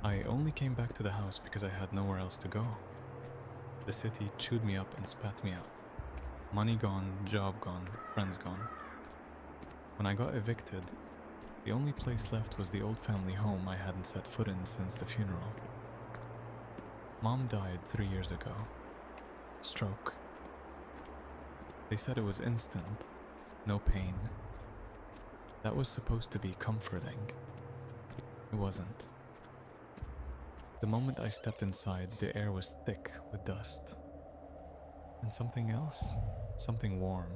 I only came back to the house because I had nowhere else to go. The city chewed me up and spat me out. Money gone, job gone, friends gone. When I got evicted, the only place left was the old family home I hadn't set foot in since the funeral. Mom died 3 years ago. Stroke. They said it was instant, no pain. That was supposed to be comforting. It wasn't. The moment I stepped inside, the air was thick with dust. And something else? Something warm,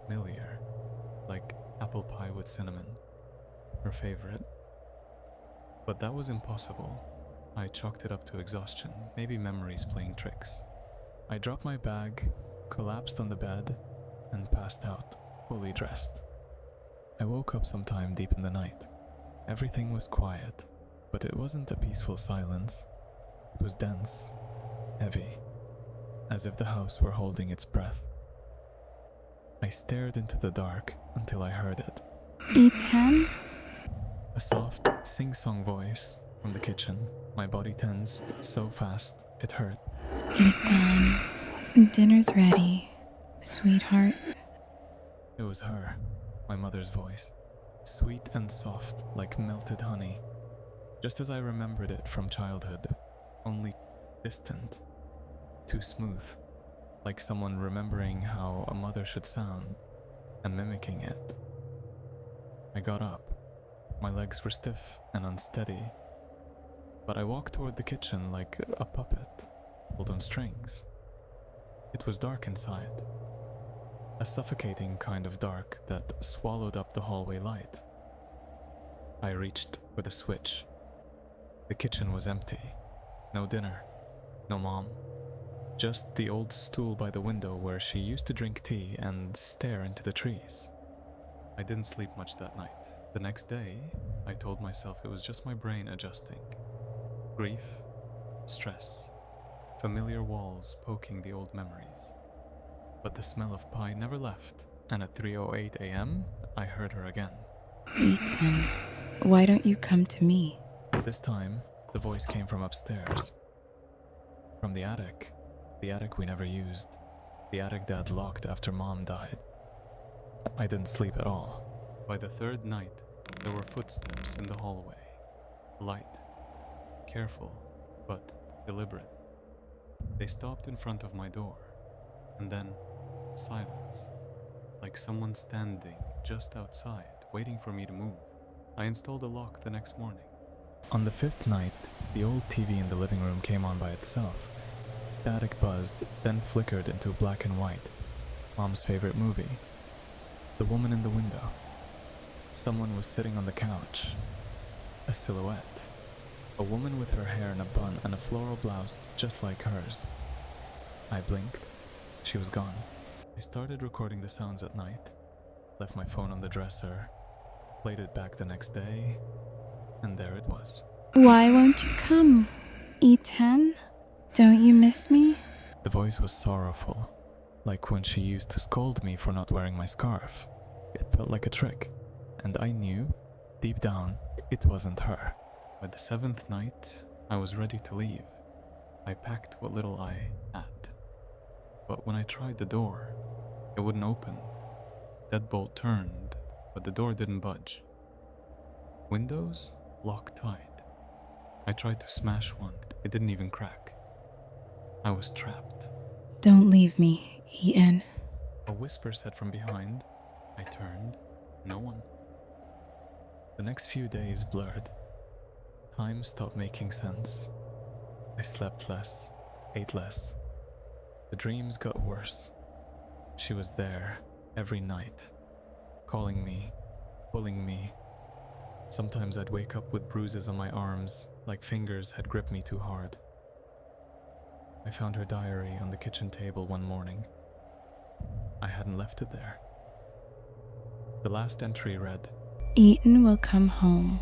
familiar, like apple pie with cinnamon, her favorite. But that was impossible. I chalked it up to exhaustion, maybe memories playing tricks. I dropped my bag, collapsed on the bed, and passed out, fully dressed. I woke up sometime deep in the night. Everything was quiet, but it wasn't a peaceful silence. It was dense, heavy, as if the house were holding its breath. I stared into the dark until I heard it. E10? A soft, sing-song voice from the kitchen. My body tensed so fast, it hurt. Ethan, dinner's ready, sweetheart. It was her, my mother's voice. Sweet and soft, like melted honey. Just as I remembered it from childhood, only distant. Too smooth, like someone remembering how a mother should sound and mimicking it. I got up. My legs were stiff and unsteady, but I walked toward the kitchen like a puppet pulled on strings. It was dark inside, a suffocating kind of dark that swallowed up the hallway light. I reached for the switch. The kitchen was empty. No dinner, no mom. Just the old stool by the window where she used to drink tea and stare into the trees. I didn't sleep much that night. The next day, I told myself it was just my brain adjusting. Grief, stress, familiar walls poking the old memories. But the smell of pie never left, and at 3:08 a.m., I heard her again. Ethan, why don't you come to me? This time, the voice came from upstairs. From the attic we never used. The attic Dad locked after Mom died. I didn't sleep at all. By the third night, there were footsteps in the hallway. Light, careful, but deliberate. They stopped in front of my door, and then silence, like someone standing just outside, waiting for me to move. I installed a lock the next morning. On the fifth night, the old TV in the living room came on by itself. The attic buzzed, then flickered into black and white. Mom's favorite movie. The woman in the window. Someone was sitting on the couch. A silhouette. A woman with her hair in a bun and a floral blouse just like hers. I blinked. She was gone. I started recording the sounds at night. Left my phone on the dresser. Played it back the next day. And there it was. Why won't you come? E10? Don't you miss me? The voice was sorrowful, like when she used to scold me for not wearing my scarf. It felt like a trick, and I knew, deep down, it wasn't her. By the seventh night, I was ready to leave. I packed what little I had. But when I tried the door, it wouldn't open. Deadbolt turned, but the door didn't budge. Windows locked tight. I tried to smash one, it didn't even crack. I was trapped. Don't leave me, Ethan. A whisper said from behind. I turned. No one. The next few days blurred. Time stopped making sense. I slept less, ate less. The dreams got worse. She was there every night, calling me, pulling me. Sometimes I'd wake up with bruises on my arms, like fingers had gripped me too hard. I found her diary on the kitchen table one morning. I hadn't left it there. The last entry read, Ethan will come home.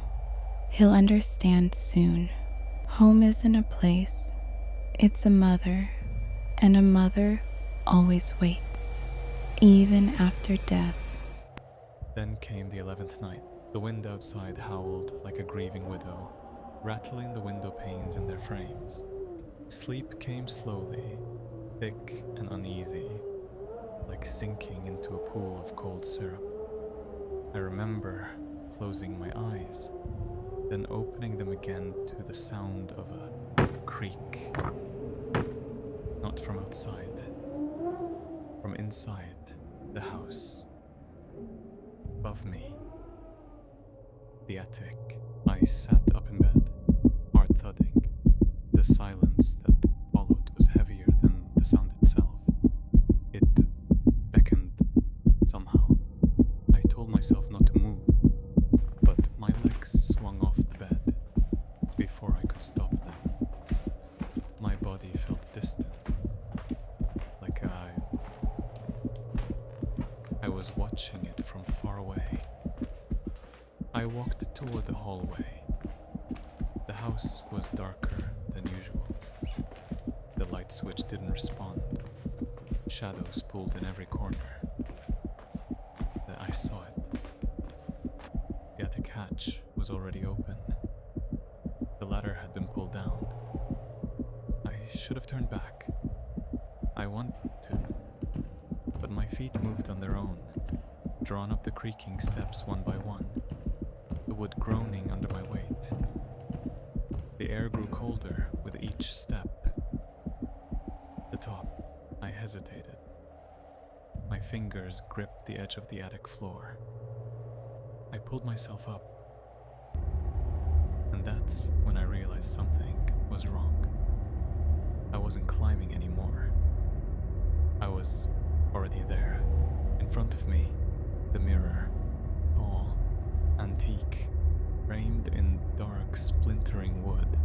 He'll understand soon. Home isn't a place. It's a mother. And a mother always waits, even after death. Then came the 11th night. The wind outside howled like a grieving widow. rattling the window panes in their frames. Sleep came slowly, thick and uneasy, like sinking into a pool of cold syrup. I remember closing my eyes, then opening them again to the sound of a creak. Not from outside, from inside the house. Above me, the attic. I sat up in bed, heart thudding. The silence that followed was heavier than the sound itself. It beckoned somehow. I told myself not to move, but my legs swung off the bed before I could stop them. My body felt distant, like I was watching it from far away. I walked toward the hallway. The house was darker than usual. The light switch didn't respond. Shadows pulled in every corner. Then I saw it. The attic hatch was already open. The ladder had been pulled down. I should have turned back. I wanted to, but my feet moved on their own, drawn up the creaking steps one by one, the wood groaning under my weight. The air grew colder with each step. The top, I hesitated. My fingers gripped the edge of the attic floor. I pulled myself up. And that's when I realized something was wrong. I wasn't climbing anymore. I was already there. In front of me, the mirror, tall, antique, framed in dark, splintering wood.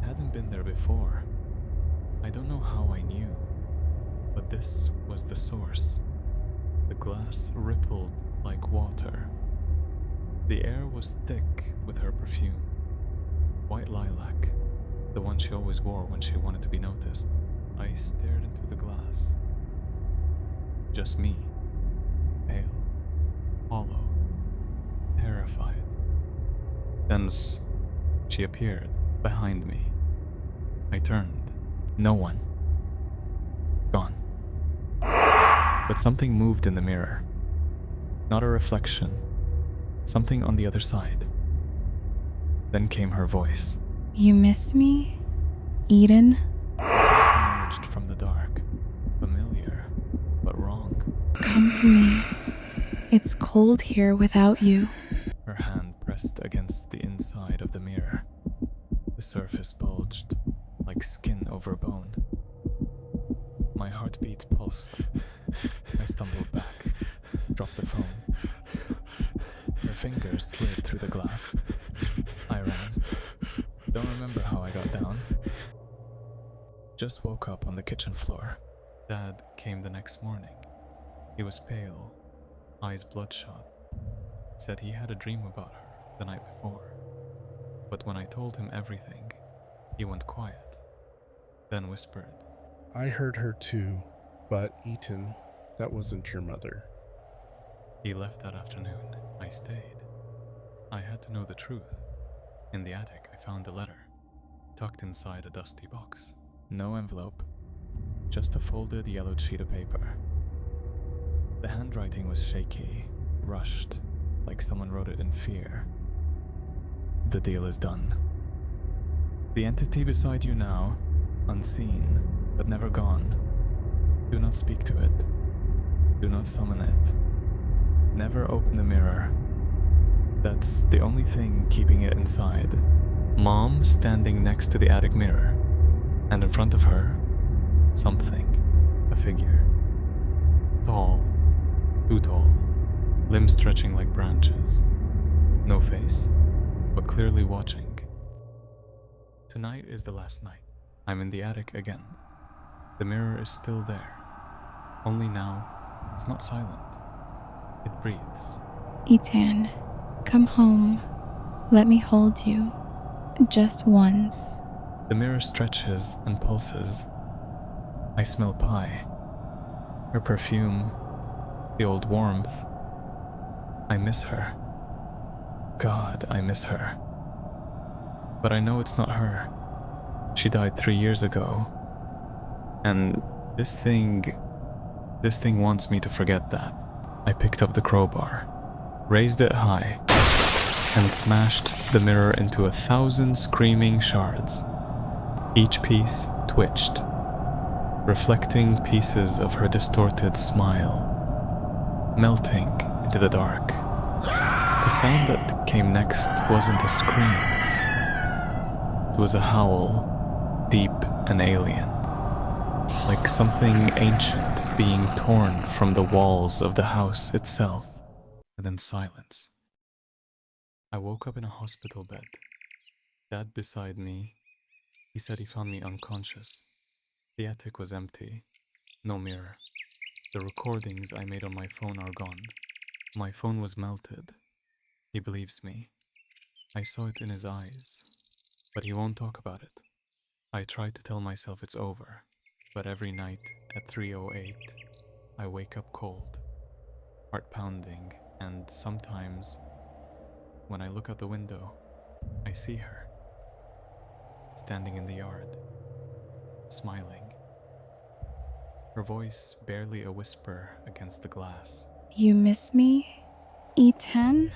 It hadn't been there before. I don't know how I knew, but this was the source. The glass rippled like water. The air was thick with her perfume. White lilac, the one she always wore when she wanted to be noticed. I stared into the glass. Just me, pale, hollow, terrified. Then she appeared behind me. I turned. No one. Gone. But something moved in the mirror. Not a reflection. Something on the other side. Then came her voice. You miss me, Eden? Her face emerged from the dark. Familiar, but wrong. Come to me. It's cold here without you. Her hand pressed against the inside of the mirror. The surface bulged, like skin over bone. My heartbeat pulsed. I stumbled back, dropped the phone. Her fingers slid through the glass. I ran. Don't remember how I got down. Just woke up on the kitchen floor. Dad came the next morning. He was pale, eyes bloodshot. Said he had a dream about her the night before. But when I told him everything, he went quiet, then whispered, I heard her too, but Eaton, that wasn't your mother. He left that afternoon. I stayed. I had to know the truth. In the attic, I found a letter, tucked inside a dusty box. No envelope, just a folded yellowed sheet of paper. The handwriting was shaky, rushed, like someone wrote it in fear. The deal is done. The entity beside you now, unseen, but never gone. Do not speak to it. Do not summon it. Never open the mirror. That's the only thing keeping it inside. Mom standing next to the attic mirror, and in front of her, something, a figure. Tall, too tall, limbs stretching like branches. No face, but clearly watching. Tonight is the last night. I'm in the attic again. The mirror is still there. Only now, it's not silent. It breathes. Ethan, come home. Let me hold you. Just once. The mirror stretches and pulses. I smell pie. Her perfume, the old warmth. I miss her. God, I miss her. But I know it's not her. She died 3 years ago. And this thing wants me to forget that. I picked up the crowbar, raised it high, and smashed the mirror into 1,000 screaming shards. Each piece twitched, reflecting pieces of her distorted smile, melting into the dark. The sound that came next wasn't a scream. It was a howl, deep and alien, like something ancient being torn from the walls of the house itself, and then silence. I woke up in a hospital bed. Dad beside me. He said he found me unconscious. The attic was empty, no mirror. The recordings I made on my phone are gone. My phone was melted. He believes me. I saw it in his eyes, but he won't talk about it. I tried to tell myself it's over, but every night at 3:08, I wake up cold, heart pounding, and sometimes, when I look out the window, I see her, standing in the yard, smiling. Her voice barely a whisper against the glass. You miss me, Ethan?